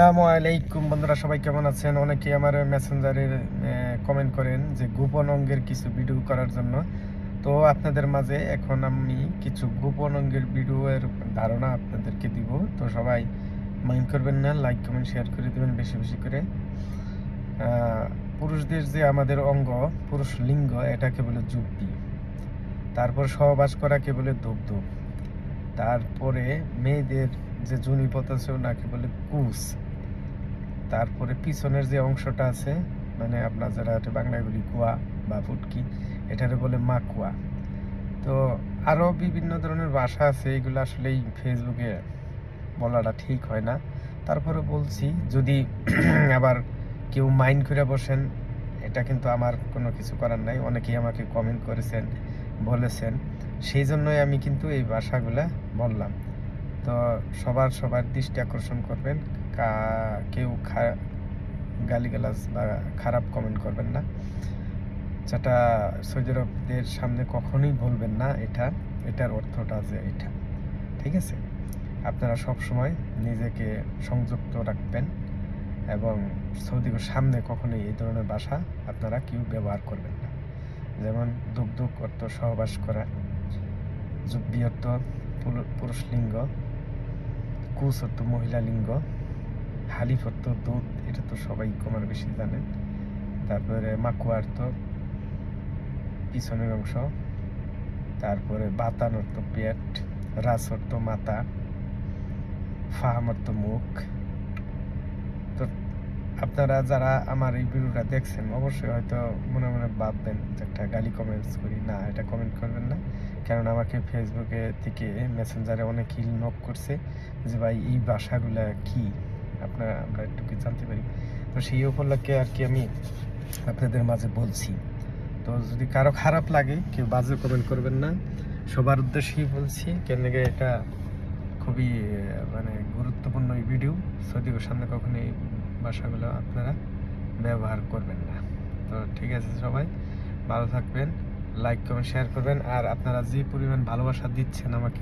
আসসালামু আলাইকুম বন্ধুরা, সবাই কেমন আছেন? অনেকে আমার মেসেঞ্জারে কমেন্ট করেন যে গোপন অঙ্গের কিছু ভিডিও করার জন্য। তো আপনাদের মাঝে এখন আমি কিছু গোপন অঙ্গের ভিডিওর ধারণা আপনাদেরকে দিব। তো সবাই মাইন্ড করবেন না, লাইক কমেন্ট শেয়ার করে দেবেন বেশি বেশি করে। পুরুষদের যে আমাদের অঙ্গ, পুরুষ লিঙ্গ, এটাকে বলে যুব্বি। তারপর সহবাস করাকে বলে ধূপ। তারপরে মেয়েদের যে যোনিপথ আছে ওনাকে বলে কুস। তারপরে পিছনের যে অংশটা আছে, মানে আপনার যারা বাংলায় বলি কুয়া বা ফুটকি, এটারে বলে মাকুয়া। তো আরও বিভিন্ন ধরনের ভাষা আছে, এগুলো আসলে ফেসবুকে বলাটা ঠিক হয় না। তারপরে বলছি, যদি আবার কেউ মাইন্ড করে বসেন, এটা কিন্তু আমার কোনো কিছু করার নাই। অনেকেই আমাকে কমেন্ট করেছেন, বলেছেন, সেই জন্যই আমি কিন্তু এই ভাষাগুলা বললাম। তো সবার দৃষ্টি আকর্ষণ করবেন, কেউ গালিগালাজ বা খারাপ কমেন্ট করবেন না, যেটা সৌদি আরবদের সামনে কখনোই বলবেন না। এটার অর্থটা যে এটা, ঠিক আছে? আপনারা সব সময় নিজেকে সংযুক্ত রাখবেন এবং সৌদির সামনে কখনোই এই ধরনের ভাষা আপনারা কেউ ব্যবহার করবেন না। যেমন দুগ্ধ অর্থ সহবাস করা, যুব্বি অর্থ পুরুষ লিঙ্গ, কুস অর্থ মহিলা লিঙ্গ, হালিফ অর্থ দুধ, এটা তো সবাই কমার বেশি জানেন। তারপরে মাকুয়া অর্থ পিছনের অংশ, তারপরে বাতান অর্থ পেট, রাস অর্থ মাথা, ফাহাম অর্থ মুখ। তো আপনারা যারা আমার এই ভিডিওটা দেখছেন, অবশ্যই হয়তো মনে মনে ভাববেন যে একটা গালি কমেন্টস করি। না, এটা কমেন্ট করবেন না, কারণ আমাকে ফেসবুকে থেকে মেসেঞ্জারে অনেকেই নক করছে যে ভাই এই ভাষাগুলা কি, আমরা একটু কি জানতে পারি। তো সেই উপলক্ষে আর কি আমি আপনাদের মাঝে বলছি। তো যদি কারো খারাপ লাগে, কেউ বাজে কমেন্ট করবেন না, সবার উদ্দেশ্যেই বলছি। কেন এটা খুবই মানে গুরুত্বপূর্ণ এই ভিডিও। সৌদির সামনে কখনো এই ভাষাগুলো আপনারা ব্যবহার করবেন না। তো ঠিক আছে, সবাই ভালো থাকবেন, লাইক কমেন্ট শেয়ার করবেন। আর আপনারা যে পরিমাণ ভালোবাসা দিচ্ছেন আমাকে,